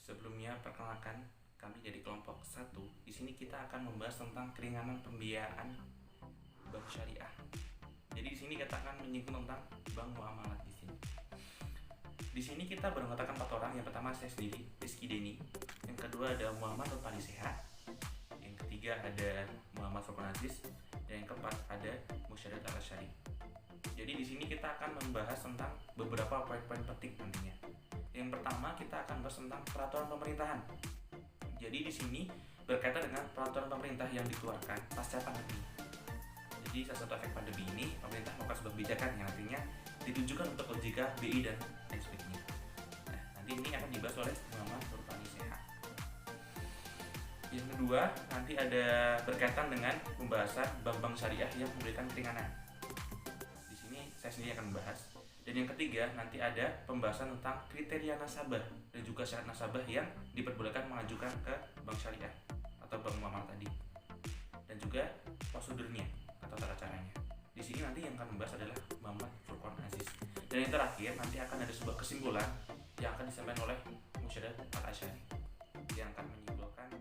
Sebelumnya perkenalkan, kami dari kelompok 1. Di sini kita akan membahas tentang keringanan pembiayaan bank syariah. Jadi di sini kita akan menyinggung tentang bank muamalat di sini. Di sini kita beranggotakan 4 orang. Yang pertama saya sendiri, Rizky Deni. Yang kedua ada Muhammad Nurpani Sehat. Yang ketiga ada Muhammad Furqan Aziz. Dan yang keempat ada Musyadad Al-Asyari. Jadi di sini kita akan membahas tentang beberapa poin-poin penting nantinya. Yang pertama kita akan bahas tentang peraturan pemerintahan. Jadi di sini berkaitan dengan peraturan pemerintah yang dikeluarkan pasca pandemi. Jadi salah satu efek pandemi ini pemerintah melakukan sebuah kebijakan yang nantinya ditujukan untuk OJK, BI dan lain sebagainya. Nah, nanti ini akan dibahas oleh Muhammad Nurpani Sehat. Yang kedua nanti ada berkaitan dengan pembahasan bank-bank syariah yang memberikan keringanan. Di sini saya sendiri akan membahas. Dan yang ketiga nanti ada pembahasan tentang kriteria nasabah dan juga syarat nasabah yang diperbolehkan mengajukan ke bank syariah atau bank muamalah tadi. Dan juga prosedurnya atau tata caranya. Di sini nanti yang akan membahas adalah Muhammad Furqan Aziz. Dan yang terakhir nanti akan ada sebuah kesimpulan yang akan disampaikan oleh Musyadad Al-Asyari yang akan menyimpulkan.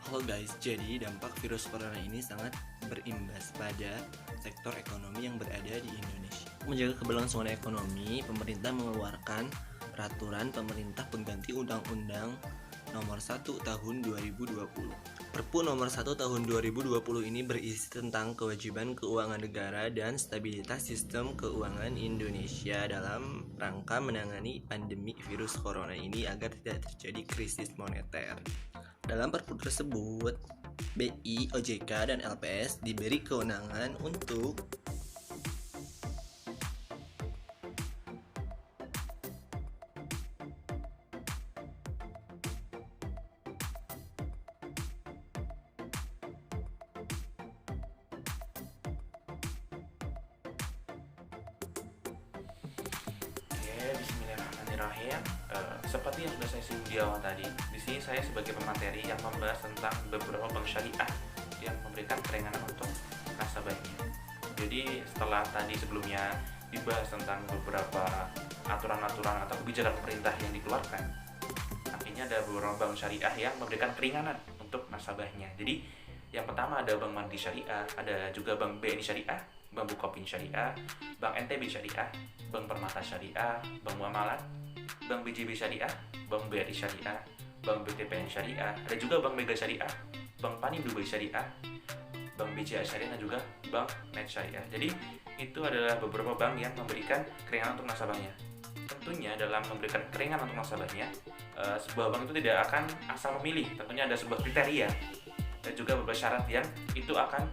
Halo guys, jadi dampak virus corona ini sangat berimbas pada sektor ekonomi yang berada di Indonesia. Menjaga keberlangsungan ekonomi, pemerintah mengeluarkan peraturan pemerintah pengganti Undang-Undang Nomor 1 Tahun 2020. Perpu Nomor 1 Tahun 2020 ini berisi tentang kewajiban keuangan negara dan stabilitas sistem keuangan Indonesia dalam rangka menangani pandemi virus corona ini agar tidak terjadi krisis moneter. Dalam perpu tersebut, BI, OJK, dan LPS diberi kewenangan untuk Bismillahirrahmanirrahim. Seperti yang sudah saya singgung di awal tadi, di sini saya sebagai pemateri yang membahas tentang beberapa bank syariah yang memberikan keringanan untuk nasabahnya. Jadi setelah tadi sebelumnya dibahas tentang beberapa aturan-aturan atau kebijakan pemerintah yang dikeluarkan, akhirnya ada beberapa bank syariah yang memberikan keringanan untuk nasabahnya. Jadi yang pertama ada Bank Mandiri Syariah, ada juga Bank BNI Syariah, Bank Bukopin Syariah, Bank NTB Syariah, Bank Permata Syariah, Bank Muamalat, Bank BJB Syariah, Bank BRI Syariah, Bank BTPN Syariah, ada juga Bank Mega Syariah, Bank Panin Dubai Syariah, Bank BCA Syariah, dan juga Bank Net Syariah. Jadi itu adalah beberapa bank yang memberikan keringanan untuk nasabahnya. Tentunya dalam memberikan keringanan untuk nasabahnya, sebuah bank itu tidak akan asal memilih. Tentunya ada sebuah kriteria dan juga beberapa syarat yang itu akan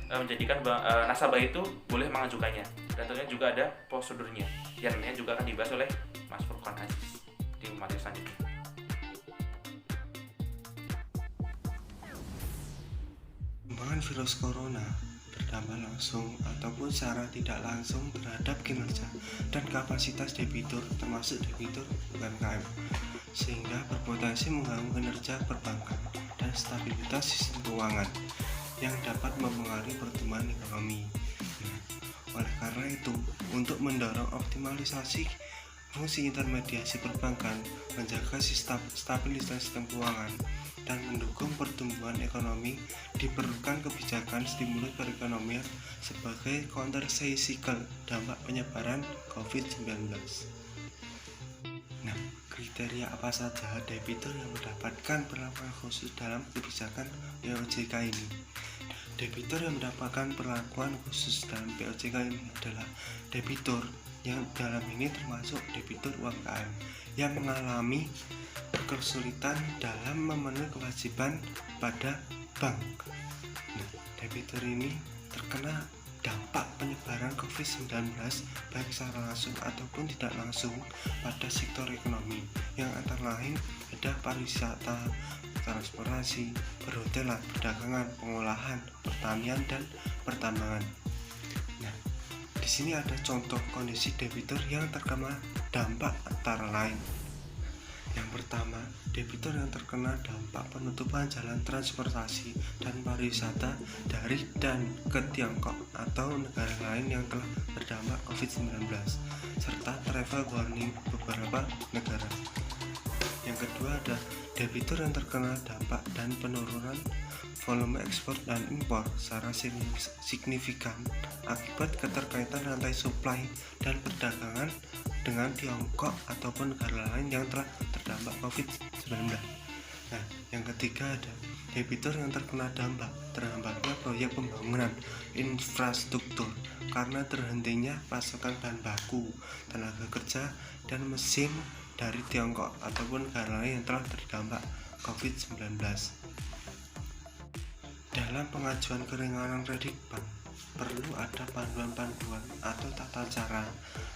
menjadikan nasabah itu boleh mengajukannya. Dan tentunya juga ada prosedurnya yang nantinya juga akan dibahas oleh Mas Furqan Aziz di materi selanjutnya. Perkembangan virus corona berdampak langsung ataupun secara tidak langsung terhadap kinerja dan kapasitas debitur termasuk debitur UMKM, sehingga berpotensi mengganggu kinerja perbankan dan stabilitas sistem keuangan yang dapat mempengaruhi pertumbuhan ekonomi. Oleh karena itu, untuk mendorong optimalisasi fungsi intermediasi perbankan, menjaga stabilitas sistem keuangan, dan mendukung pertumbuhan ekonomi, diperlukan kebijakan stimulus perekonomian sebagai counter-cyclical dampak penyebaran COVID-19. Nah, kriteria apa saja debitur yang mendapatkan perlakuan khusus dalam kebijakan POJK ini? Debitur yang mendapatkan perlakuan khusus dalam POJK ini adalah debitur yang dalam ini termasuk debitur UMKM yang mengalami kesulitan dalam memenuhi kewajiban pada bank. Nah, debitur ini terkena dampak penyebaran COVID-19 baik secara langsung ataupun tidak langsung pada sektor ekonomi yang antara lain ada pariwisata, transportasi, perhotelan, perdagangan, pengolahan, pertanian, dan pertambangan. Nah, di sini ada contoh kondisi debitur yang terkena dampak antara lain Yang pertama, debitur yang terkena dampak penutupan jalan transportasi dan pariwisata dari dan ke Tiongkok atau negara lain yang telah terdampak COVID-19 serta travel warning beberapa negara. Yang kedua ada debitur yang terkena dampak dan penurunan volume ekspor dan impor secara signifikan akibat keterkaitan rantai suplai dan perdagangan dengan Tiongkok ataupun negara lain yang telah terdampak COVID-19. Nah, yang ketiga ada debitur yang terkena dampak terhambatnya proyek pembangunan infrastruktur karena terhentinya pasokan bahan baku, tenaga kerja, dan mesin dari Tiongkok ataupun negara lain yang telah terdampak COVID-19. Dalam pengajuan keringanan kredit bank, perlu ada panduan-panduan atau tata cara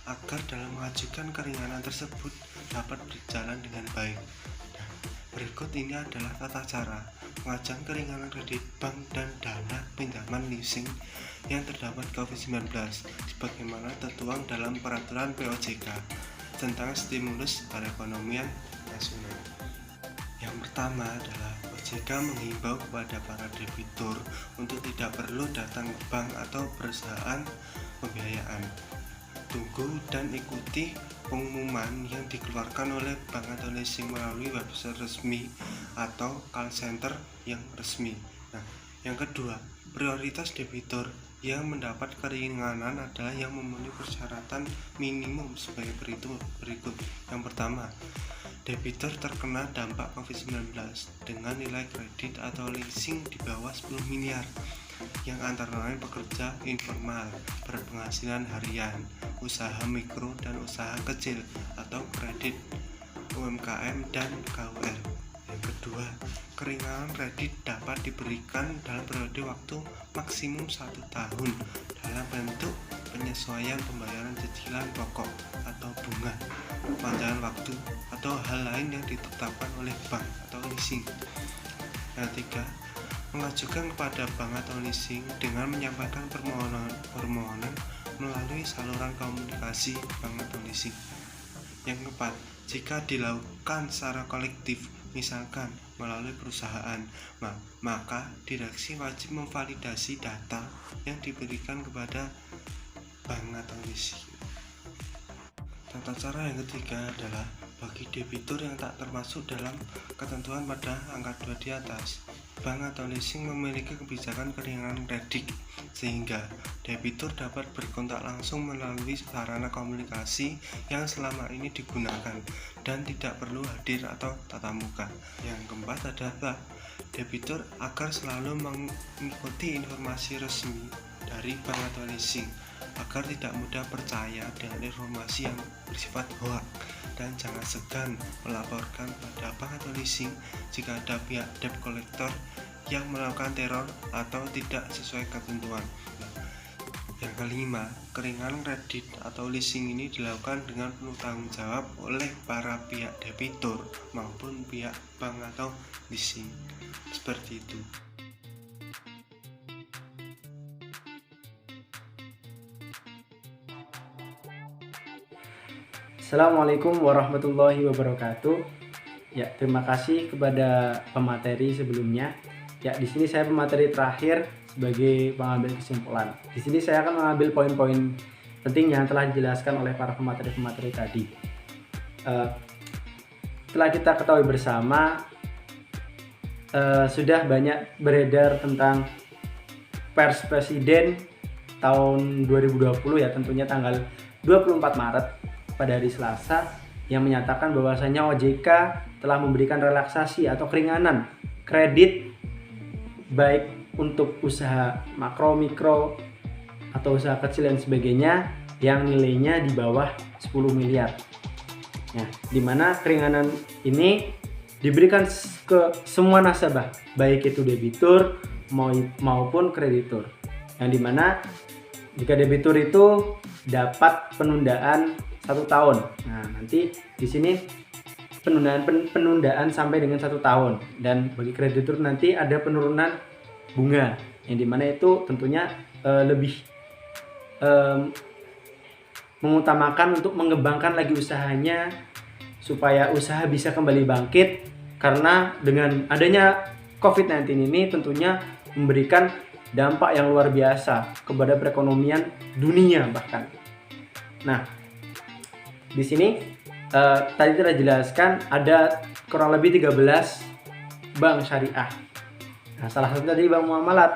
agar dalam mengajukan keringanan tersebut dapat berjalan dengan baik. Nah, berikut ini adalah tata cara pengajuan keringanan kredit bank dan dana pinjaman leasing yang terdapat COVID-19 sebagaimana tertuang dalam peraturan POJK tentang stimulus perekonomian nasional. Yang pertama adalah OJK menghimbau kepada para debitur untuk tidak perlu datang ke bank atau perusahaan pembiayaan. Tunggu dan ikuti pengumuman yang dikeluarkan oleh bank atau leasing melalui website resmi atau call center yang resmi. Nah, yang kedua, prioritas debitur yang mendapat keringanan adalah yang memenuhi persyaratan minimum sebagai berikut. Yang pertama, debitur terkena dampak COVID-19 dengan nilai kredit atau leasing di bawah 10 miliar yang antara lain pekerja informal, berpenghasilan harian, usaha mikro dan usaha kecil atau kredit UMKM dan KUR. Yang kedua, keringanan kredit dapat diberikan dalam periode waktu maksimum 1 tahun dalam bentuk penyesuaian pembayaran cicilan pokok atau bunga, perpanjangan waktu, atau hal lain yang ditetapkan oleh bank atau leasing. Yang ketiga, mengajukan kepada bank atau leasing dengan menyampaikan permohonan melalui saluran komunikasi bank atau leasing. Yang keempat, jika dilakukan secara kolektif, misalkan melalui perusahaan, maka direksi wajib memvalidasi data yang diberikan kepada bank atau leasing. Tata cara yang ketiga adalah bagi debitur yang tak termasuk dalam ketentuan pada angka 2 di atas, bank atau leasing memiliki kebijakan keringanan kredit sehingga debitur dapat berkontak langsung melalui sarana komunikasi yang selama ini digunakan dan tidak perlu hadir atau tatap muka. Yang keempat adalah debitur agar selalu mengikuti informasi resmi dari bank atau leasing agar tidak mudah percaya dengan informasi yang bersifat hoax, dan jangan segan melaporkan pada bank atau leasing jika ada pihak debt collector yang melakukan teror atau tidak sesuai ketentuan. Yang kelima, keringanan kredit atau leasing ini dilakukan dengan penuh tanggung jawab oleh para pihak debitur maupun pihak bank atau leasing. Seperti itu. Assalamualaikum warahmatullahi wabarakatuh. Ya, terima kasih kepada pemateri sebelumnya. Ya, di sini saya pemateri terakhir sebagai pengambil kesimpulan. Di sini saya akan mengambil poin-poin penting yang telah dijelaskan oleh para pemateri-pemateri tadi. Setelah kita ketahui bersama, sudah banyak beredar tentang pers presiden tahun 2020 ya, tentunya tanggal 24 Maret pada hari Selasa, yang menyatakan bahwasanya OJK telah memberikan relaksasi atau keringanan kredit baik untuk usaha makro, mikro, atau usaha kecil dan sebagainya yang nilainya di bawah 10 miliar. Nah, di mana keringanan ini diberikan ke semua nasabah, baik itu debitur maupun kreditur. Yang dimana jika debitur itu dapat penundaan 1 tahun. Nah, nanti di sini penundaan sampai dengan 1 tahun, dan bagi kreditur nanti ada penurunan bunga, yang dimana itu tentunya lebih mengutamakan untuk mengembangkan lagi usahanya supaya usaha bisa kembali bangkit, karena dengan adanya COVID-19 ini tentunya memberikan dampak yang luar biasa kepada perekonomian dunia bahkan. Nah, di sini tadi telah dijelaskan ada kurang lebih 13 bank syariah. Nah, salah satu tadi bank muamalat.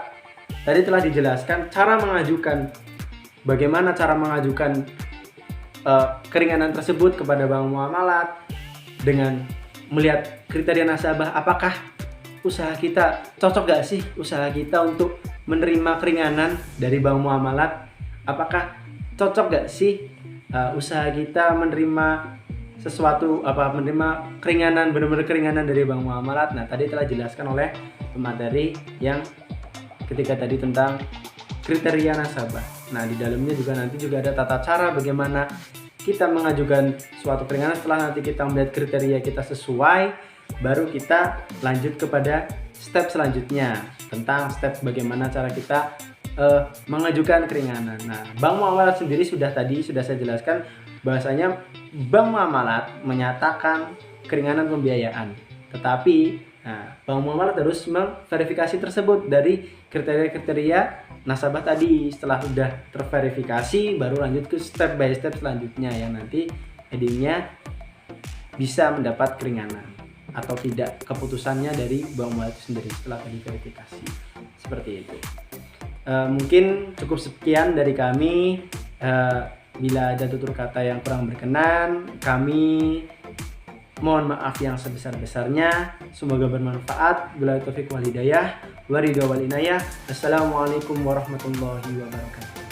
Tadi telah dijelaskan cara mengajukan, bagaimana cara mengajukan keringanan tersebut kepada bank muamalat dengan melihat kriteria nasabah, apakah usaha kita cocok gak sih usaha kita untuk menerima keringanan dari bank muamalat, apakah cocok gak sih usaha kita menerima sesuatu menerima keringanan, benar-benar keringanan dari bank muamalat. Nah, tadi telah dijelaskan oleh pemateri yang ketika tadi tentang kriteria nasabah. Nah, di dalamnya juga nanti juga ada tata cara bagaimana kita mengajukan suatu keringanan. Setelah nanti kita melihat kriteria kita sesuai, baru kita lanjut kepada step selanjutnya tentang step bagaimana cara kita mengajukan keringanan. Nah, bank muamalat sendiri sudah saya jelaskan bahwasanya bank muamalat menyatakan keringanan pembiayaan, tetapi bank muamalat harus memverifikasi tersebut dari kriteria-kriteria nasabah tadi. Setelah sudah terverifikasi, baru lanjut ke step by step selanjutnya yang nanti endingnya bisa mendapat keringanan atau tidak, keputusannya dari bank muamalat itu sendiri setelah diverifikasi. Seperti itu. Mungkin cukup sekian dari kami. Bila ada tutur kata yang kurang berkenan, kami mohon maaf yang sebesar-besarnya. Semoga bermanfaat. Billahi taufiq wal hidayah, wa ridha wal inayah. Assalamualaikum warahmatullahi wabarakatuh.